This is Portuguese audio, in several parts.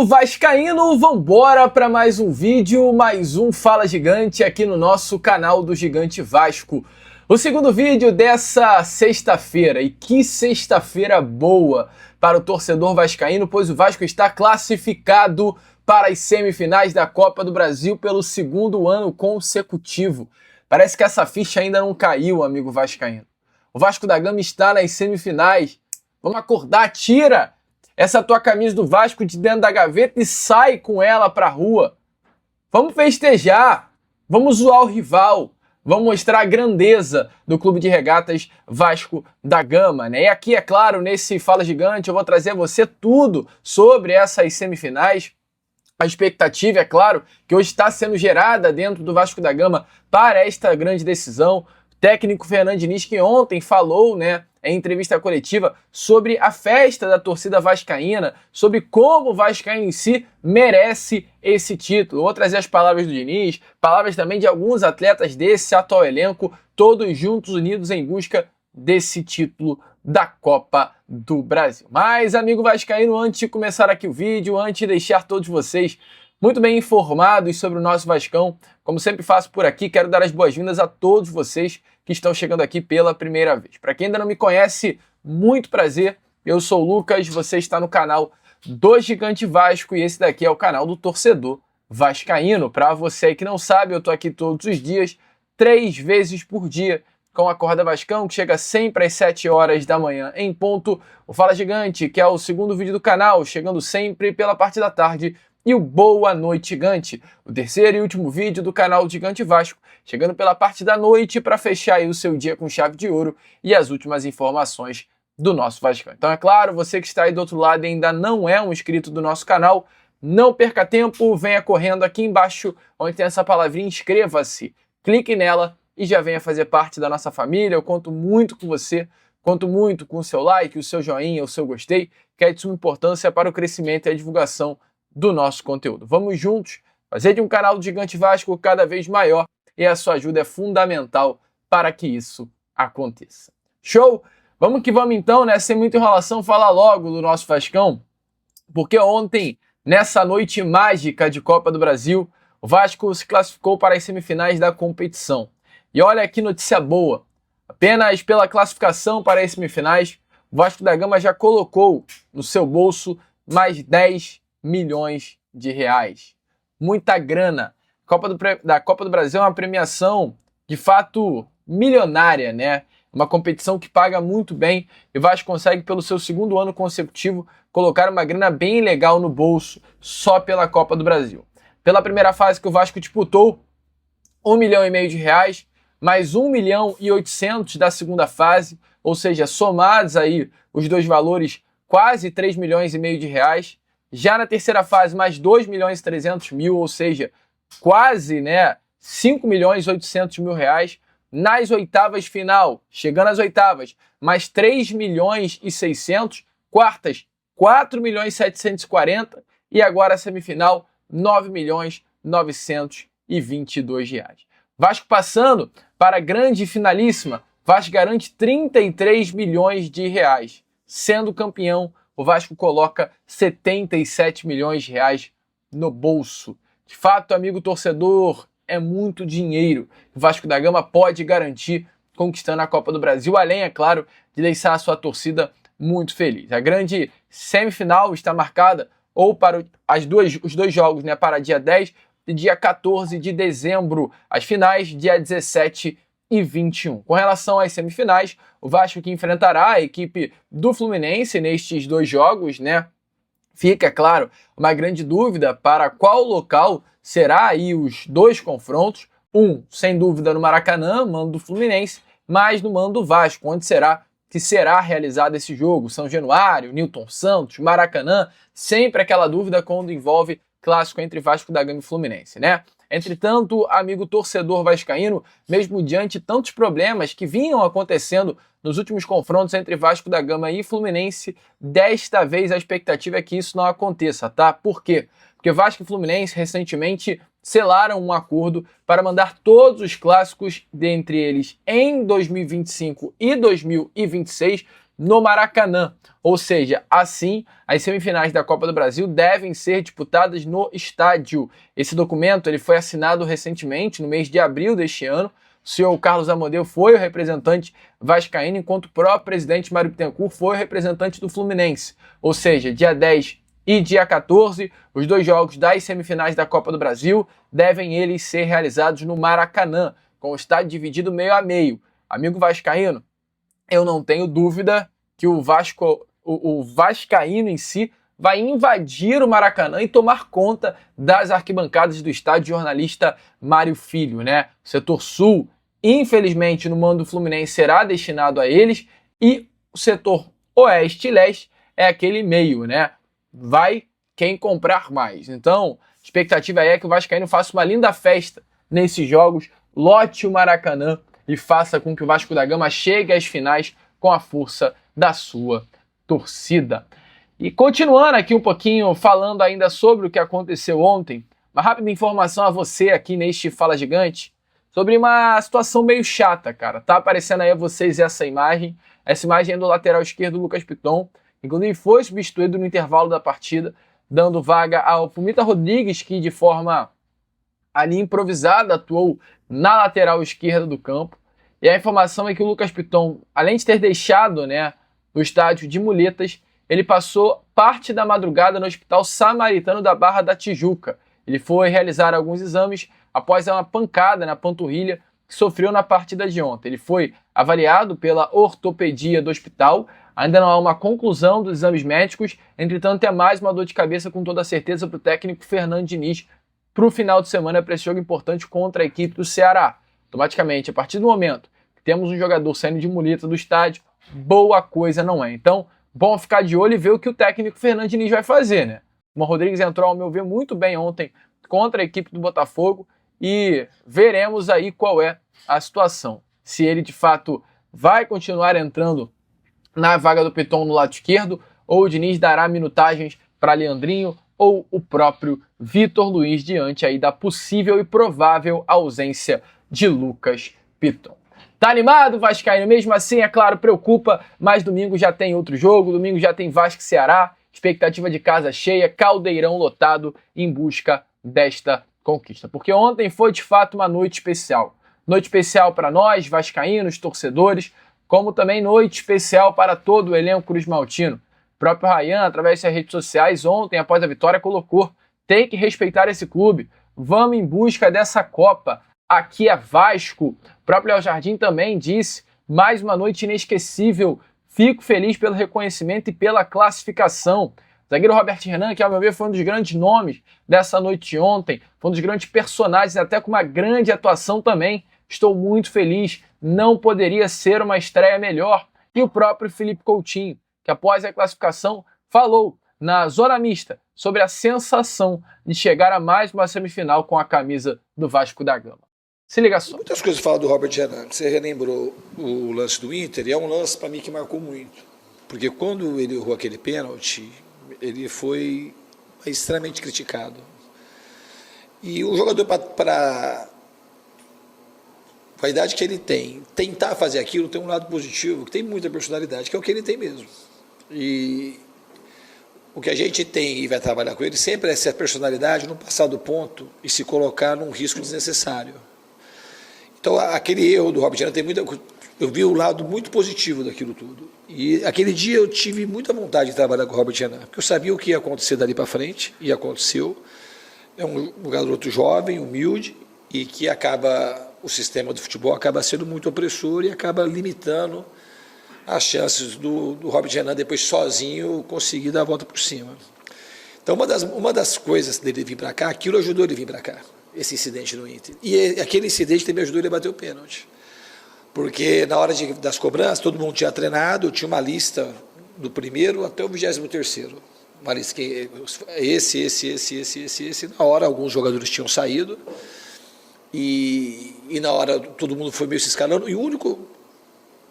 Amigo vascaíno, vambora para mais um vídeo, mais um Fala Gigante aqui no nosso canal do Gigante Vasco. O segundo vídeo dessa sexta-feira, e que sexta-feira boa para o torcedor vascaíno, pois o Vasco está classificado para as semifinais da Copa do Brasil pelo segundo ano consecutivo. Parece que essa ficha ainda não caiu, amigo vascaíno. O Vasco da Gama está nas semifinais. Vamos acordar, tira essa tua camisa do Vasco de dentro da gaveta e sai com ela pra rua. Vamos festejar, vamos zoar o rival, vamos mostrar a grandeza do Clube de Regatas Vasco da Gama, né? E aqui, é claro, nesse Fala Gigante, eu vou trazer a você tudo sobre essas semifinais. A expectativa, é claro, que hoje está sendo gerada dentro do Vasco da Gama para esta grande decisão. O técnico Fernando Diniz, que ontem falou, né, em entrevista coletiva, sobre a festa da torcida vascaína, sobre como o Vascaíno em si merece esse título. Vou trazer as palavras do Diniz, palavras também de alguns atletas desse atual elenco, todos juntos, unidos em busca desse título da Copa do Brasil. Mas, amigo vascaíno, antes de começar aqui o vídeo, antes de deixar todos vocês muito bem informados sobre o nosso Vascão, como sempre faço por aqui, quero dar as boas-vindas a todos vocês que estão chegando aqui pela primeira vez. Para quem ainda não me conhece, muito prazer, eu sou o Lucas, você está no canal do Gigante Vasco e esse daqui é o canal do torcedor vascaíno. Para você aí que não sabe, eu estou aqui todos os dias, 3 vezes por dia, com a Corda Vascão, que chega sempre às 7 horas da manhã em ponto. O Fala Gigante, que é o segundo vídeo do canal, chegando sempre pela parte da tarde. E o Boa Noite Gigante, o terceiro e último vídeo do canal Gigante Vasco, chegando pela parte da noite para fechar aí o seu dia com chave de ouro e as últimas informações do nosso Vascão. Então é claro, você que está aí do outro lado e ainda não é um inscrito do nosso canal, não perca tempo, venha correndo aqui embaixo, onde tem essa palavrinha inscreva-se, clique nela e já venha fazer parte da nossa família. Eu conto muito com você, conto muito com o seu like, o seu joinha, o seu gostei, que é de suma importância para o crescimento e a divulgação do nosso conteúdo. Vamos juntos fazer de um canal do Gigante Vasco cada vez maior e a sua ajuda é fundamental para que isso aconteça. Show? Vamos que vamos então, né? Sem muita enrolação, falar logo do nosso Vascão, porque ontem, nessa noite mágica de Copa do Brasil, o Vasco se classificou para as semifinais da competição. E olha que notícia boa, apenas pela classificação para as semifinais, o Vasco da Gama já colocou no seu bolso mais 10 milhões de reais. Muita grana. Da Copa do Brasil é uma premiação, de fato, milionária, né? Uma competição que paga muito bem e o Vasco consegue, pelo seu segundo ano consecutivo, colocar uma grana bem legal no bolso só pela Copa do Brasil. Pela primeira fase que o Vasco disputou, 1,5 milhão de reais, mais 1,8 milhão da segunda fase, ou seja, somados aí os dois valores, quase 3,5 milhões de reais. Já na terceira fase, mais 2,3 milhões, ou seja, quase, né, 5,8 milhões reais. Nas oitavas final, chegando às oitavas, mais 3,6 milhões, quartas, 4,740 milhões e agora a semifinal, 9,922 milhões reais. Vasco passando para a grande finalíssima, Vasco garante 33 milhões de reais. Sendo campeão, o Vasco coloca 77 milhões de reais no bolso. De fato, amigo torcedor, é muito dinheiro. O Vasco da Gama pode garantir conquistando a Copa do Brasil, além, é claro, de deixar a sua torcida muito feliz. A grande semifinal está marcada ou para os dois jogos, né, para dia 10 e dia 14 de dezembro. As finais, dia 17 e 21. Com relação às semifinais, o Vasco que enfrentará a equipe do Fluminense nestes dois jogos, né? Fica, claro, uma grande dúvida para qual local será aí os dois confrontos. Sem dúvida, no Maracanã, mando do Fluminense, mas no mando do Vasco, onde será realizado esse jogo. São Januário, Newton Santos, Maracanã, sempre aquela dúvida quando envolve clássico entre Vasco da Gama e Fluminense, né? Entretanto, amigo torcedor vascaíno, mesmo diante de tantos problemas que vinham acontecendo nos últimos confrontos entre Vasco da Gama e Fluminense, desta vez a expectativa é que isso não aconteça, tá? Por quê? Porque Vasco e Fluminense recentemente selaram um acordo para mandar todos os clássicos, dentre eles em 2025 e 2026, no Maracanã. Ou seja, assim, as semifinais da Copa do Brasil devem ser disputadas no estádio. Esse documento ele foi assinado recentemente, no mês de abril deste ano. O senhor Carlos Amodio foi o representante vascaíno, enquanto o próprio presidente Mário Bittencourt foi o representante do Fluminense. Ou seja, dia 10 e dia 14, os dois jogos das semifinais da Copa do Brasil devem eles ser realizados no Maracanã, com o estádio dividido meio a meio. Amigo vascaíno, eu não tenho dúvida que o vascaíno em si vai invadir o Maracanã e tomar conta das arquibancadas do estádio jornalista Mário Filho, né? O setor sul, infelizmente, no mando do Fluminense será destinado a eles, e o setor oeste e leste é aquele meio, né? Vai quem comprar mais. Então, a expectativa é que o vascaíno faça uma linda festa nesses jogos, lote o Maracanã e faça com que o Vasco da Gama chegue às finais com a força da sua torcida. E continuando aqui um pouquinho, falando ainda sobre o que aconteceu ontem, uma rápida informação a você aqui neste Fala Gigante, sobre uma situação meio chata, cara. Tá aparecendo aí a vocês essa imagem é do lateral esquerdo Lucas Piton, inclusive foi substituído no intervalo da partida, dando vaga ao Pumita Rodrigues, que de forma ali improvisada atuou na lateral esquerda do campo. E a informação é que o Lucas Piton, além de ter deixado, né, o estádio de muletas, ele passou parte da madrugada no Hospital Samaritano da Barra da Tijuca. Ele foi realizar alguns exames após uma pancada na panturrilha que sofreu na partida de ontem. Ele foi avaliado pela ortopedia do hospital. Ainda não há uma conclusão dos exames médicos, entretanto é mais uma dor de cabeça com toda certeza para o técnico Fernando Diniz para o final de semana, para esse jogo importante contra a equipe do Ceará. Automaticamente, a partir do momento que temos um jogador saindo de muleta do estádio, boa coisa não é. Então, bom ficar de olho e ver o que o técnico Fernando Diniz vai fazer, né? O Rodrigues entrou, ao meu ver, muito bem ontem contra a equipe do Botafogo e veremos aí qual é a situação. Se ele, de fato, vai continuar entrando na vaga do Piton no lado esquerdo, ou o Diniz dará minutagens para Leandrinho ou o próprio Vitor Luiz diante aí da possível e provável ausência de Lucas Piton. Tá animado, vascaíno? Mesmo assim, é claro, preocupa, mas domingo já tem outro jogo, domingo já tem Vasco e Ceará, expectativa de casa cheia, caldeirão lotado em busca desta conquista. Porque ontem foi de fato uma noite especial. Noite especial para nós, vascaínos, torcedores, como também noite especial para todo o elenco cruzmaltino. O próprio Ryan, através das redes sociais, ontem, após a vitória, colocou: tem que respeitar esse clube, vamos em busca dessa Copa, aqui é Vasco. O próprio Léo Jardim também disse: mais uma noite inesquecível, fico feliz pelo reconhecimento e pela classificação. O zagueiro Robert Renan, que ao meu ver foi um dos grandes nomes dessa noite de ontem, foi um dos grandes personagens, até com uma grande atuação também. Estou muito feliz, não poderia ser uma estreia melhor. E o próprio Felipe Coutinho, que após a classificação falou na Zona Mista sobre a sensação de chegar a mais uma semifinal com a camisa do Vasco da Gama. Se liga só. Muitas coisas falam do Robert Renan. Você relembrou o lance do Inter, e é um lance para mim que marcou muito. Porque quando ele errou aquele pênalti, ele foi extremamente criticado. E o jogador, para a idade que ele tem, tentar fazer aquilo tem um lado positivo, que tem muita personalidade, que é o que ele tem mesmo. E o que a gente tem e vai trabalhar com ele sempre é essa personalidade, não passar do ponto e se colocar num risco desnecessário. Então, aquele erro do Robert Renan tem muita... Eu vi o lado muito positivo daquilo tudo. E aquele dia eu tive muita vontade de trabalhar com o Robert Renan, porque eu sabia o que ia acontecer dali para frente, e aconteceu. É um garoto jovem, humilde, e que o sistema do futebol acaba sendo muito opressor e acaba limitando as chances do Robert Renan depois sozinho conseguir dar a volta por cima. Então, uma das coisas dele vir para cá, aquilo ajudou ele a vir para cá, esse incidente no Inter. E aquele incidente também ajudou ele a bater o pênalti. Porque na hora das cobranças, todo mundo tinha treinado, eu tinha uma lista do primeiro até o 23º. Uma lista que esse. Na hora, alguns jogadores tinham saído. E na hora, todo mundo foi meio se escalando. E o único...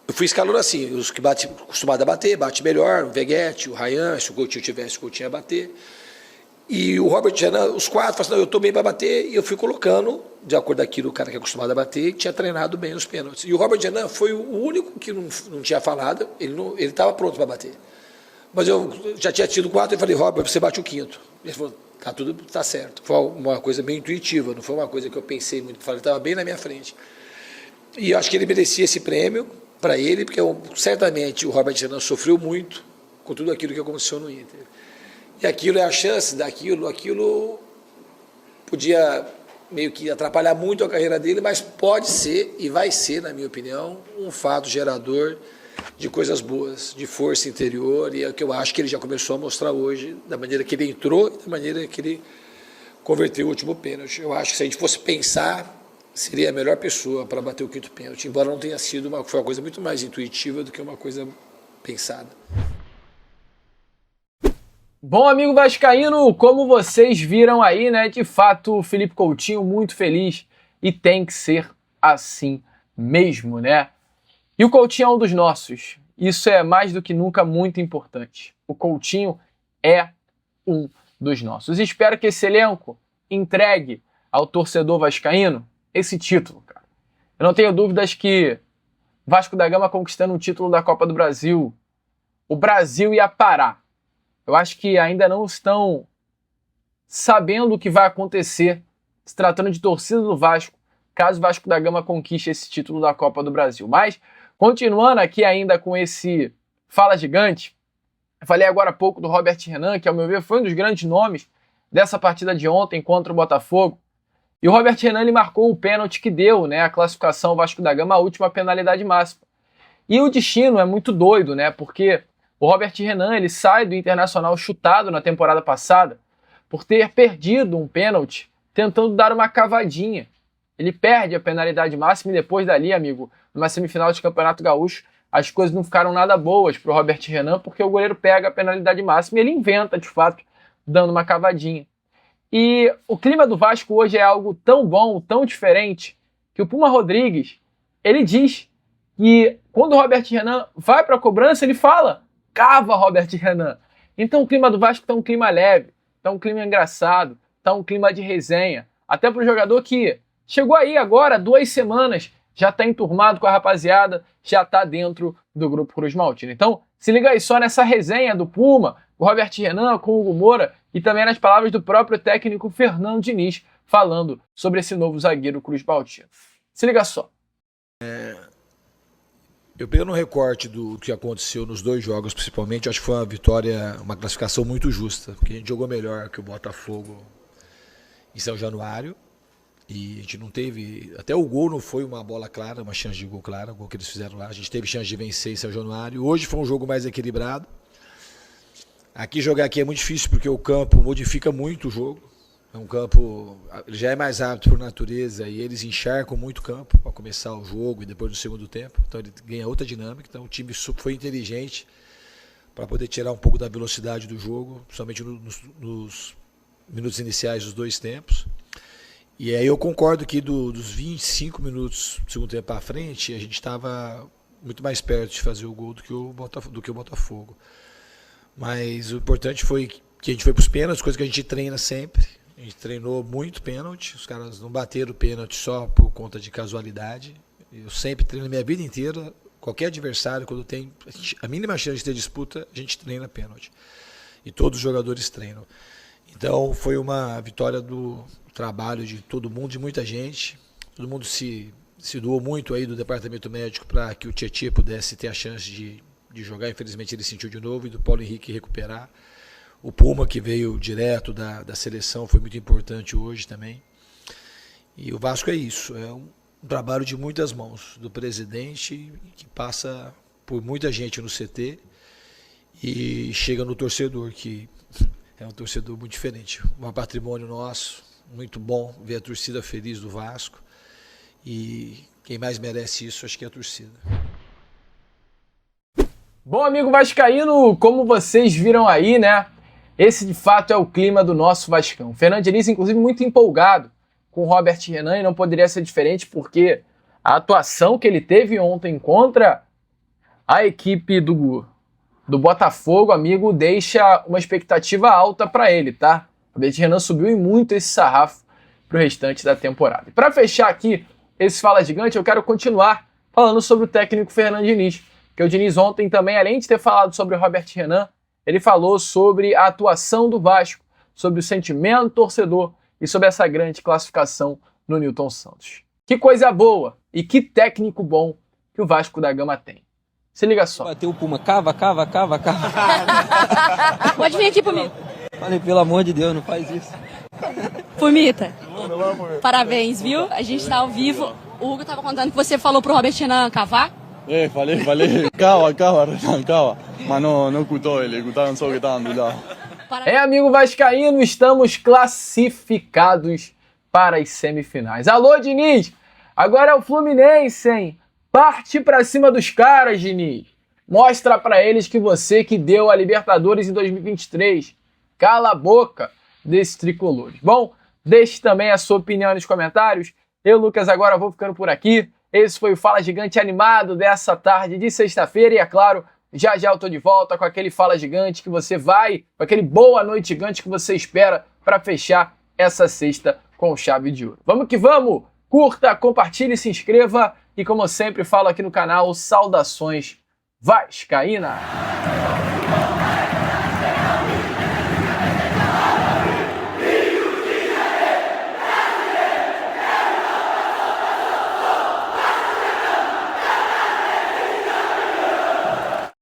Eu fui escalando assim, os que acostumados a bater, bate melhor, o Veguete, o Ryan, se o Coutinho tivesse, o Coutinho ia bater. E o Robert Renan, os quatro, falaram assim: não, eu estou bem para bater, e eu fui colocando de acordo com aquilo, o cara que é acostumado a bater, tinha treinado bem os pênaltis. E o Robert Renan foi o único que não tinha falado, ele estava pronto para bater. Mas eu já tinha tido 4 e falei, Robert, você bate o 5º. Ele falou, tá certo. Foi uma coisa bem intuitiva, não foi uma coisa que eu pensei muito, ele estava bem na minha frente. E eu acho que ele merecia esse prêmio para ele, porque certamente o Robert Renan sofreu muito com tudo aquilo que aconteceu no Inter. E aquilo é a chance aquilo podia meio que atrapalhar muito a carreira dele, mas pode ser, e vai ser, na minha opinião, um fato gerador de coisas boas, de força interior, e é o que eu acho que ele já começou a mostrar hoje, da maneira que ele entrou e da maneira que ele converteu o último pênalti. Eu acho que se a gente fosse pensar, seria a melhor pessoa para bater o 5º pênalti, embora não tenha sido foi uma coisa muito mais intuitiva do que uma coisa pensada. Bom, amigo vascaíno, como vocês viram aí, né, de fato, o Felipe Coutinho muito feliz e tem que ser assim mesmo, né? E o Coutinho é um dos nossos. Isso é mais do que nunca muito importante. O Coutinho é um dos nossos. Espero que esse elenco entregue ao torcedor vascaíno esse título, cara. Eu não tenho dúvidas que Vasco da Gama conquistando um título da Copa do Brasil, o Brasil ia parar. Eu acho que ainda não estão sabendo o que vai acontecer se tratando de torcida do Vasco, caso o Vasco da Gama conquiste esse título da Copa do Brasil. Mas, continuando aqui ainda com esse Fala Gigante, eu falei agora há pouco do Robert Renan, que ao meu ver foi um dos grandes nomes dessa partida de ontem contra o Botafogo. E o Robert Renan ele marcou o pênalti que deu, né, a classificação ao Vasco da Gama, a última penalidade máxima. E o destino é muito doido, né, porque o Robert Renan ele sai do Internacional chutado na temporada passada por ter perdido um pênalti tentando dar uma cavadinha. Ele perde a penalidade máxima e depois dali, amigo, numa semifinal de Campeonato Gaúcho, as coisas não ficaram nada boas para o Robert Renan porque o goleiro pega a penalidade máxima e ele inventa, de fato, dando uma cavadinha. E o clima do Vasco hoje é algo tão bom, tão diferente, que o Puma Rodrigues, ele diz que quando o Robert Renan vai para a cobrança, ele fala, cava Robert Renan. Então o clima do Vasco tá um clima leve, tá um clima engraçado, tá um clima de resenha. Até pro jogador que chegou aí agora, 2 semanas, já tá enturmado com a rapaziada, já tá dentro do Grupo Cruz Maltina. Então, se liga aí só nessa resenha do Puma, o Robert Renan com o Hugo Moura e também nas palavras do próprio técnico Fernando Diniz, falando sobre esse novo zagueiro Cruz Maltina. Se liga só. Eu pego no recorte do que aconteceu nos 2 jogos, principalmente, acho que foi uma vitória, uma classificação muito justa, porque a gente jogou melhor que o Botafogo em São Januário, e a gente não teve, até o gol não foi uma bola clara, uma chance de gol clara, o gol que eles fizeram lá, a gente teve chance de vencer em São Januário. Hoje foi um jogo mais equilibrado. Jogar aqui é muito difícil porque o campo modifica muito o jogo. É um campo, ele já é mais rápido por natureza e eles encharcam muito o campo para começar o jogo e depois do segundo tempo. Então ele ganha outra dinâmica. Então o time foi inteligente para poder tirar um pouco da velocidade do jogo, principalmente nos minutos iniciais dos 2 tempos. E aí eu concordo que dos 25 minutos do segundo tempo para frente, a gente estava muito mais perto de fazer o gol do que o Botafogo. Mas o importante foi que a gente foi para os pênaltis, coisa que a gente treina sempre. A gente treinou muito pênalti, os caras não bateram o pênalti só por conta de casualidade. Eu sempre treino a minha vida inteira, qualquer adversário, quando tem a mínima chance de ter disputa, a gente treina pênalti. E todos os jogadores treinam. Então foi uma vitória do trabalho de todo mundo, de muita gente. Todo mundo se doou muito aí do departamento médico para que o Tietê pudesse ter a chance de jogar. Infelizmente ele sentiu de novo, e do Paulo Henrique recuperar. O Puma, que veio direto da seleção, foi muito importante hoje também. E o Vasco é isso, é um trabalho de muitas mãos, do presidente, que passa por muita gente no CT e chega no torcedor, que é um torcedor muito diferente. Um patrimônio nosso, muito bom ver a torcida feliz do Vasco. E quem mais merece isso, acho que é a torcida. Bom, amigo vascaíno, como vocês viram aí, né? Esse, de fato, é o clima do nosso Vascão. O Fernando Diniz, inclusive, muito empolgado com o Robert Renan, e não poderia ser diferente porque a atuação que ele teve ontem contra a equipe do Botafogo, amigo, deixa uma expectativa alta para ele, tá? O Robert Renan subiu em muito esse sarrafo, para o restante da temporada. E para fechar aqui esse Fala Gigante, eu quero continuar falando sobre o técnico Fernando Diniz, que o Diniz ontem também, além de ter falado sobre o Robert Renan, ele falou sobre a atuação do Vasco, sobre o sentimento torcedor e sobre essa grande classificação no Newton Santos. Que coisa boa e que técnico bom que o Vasco da Gama tem. Se liga só. Bateu o Puma, cava. Pode vir aqui, Pumita. Falei, pelo amor de Deus, não faz isso. Pumita, parabéns, viu? A gente tá ao vivo. O Hugo tava contando que você falou pro Robert Renan cavar. Falei. Cava, Renan, cava. Mas não escutou ele, escutaram só que estavam do lado. Amigo vascaíno, estamos classificados para as semifinais. Alô, Diniz! Agora é o Fluminense, hein? Parte pra cima dos caras, Diniz. Mostra pra eles que você que deu a Libertadores em 2023. Cala a boca desses tricolores. Bom, deixe também a sua opinião nos comentários. Eu, Lucas, agora vou ficando por aqui. Esse foi o Fala Gigante animado dessa tarde de sexta-feira. E é claro, já eu tô de volta com aquele Fala Gigante que você vai, com aquele Boa Noite Gigante que você espera para fechar essa sexta com chave de ouro. Vamos que vamos! Curta, compartilhe, se inscreva. E como eu sempre falo aqui no canal, saudações vascaínas!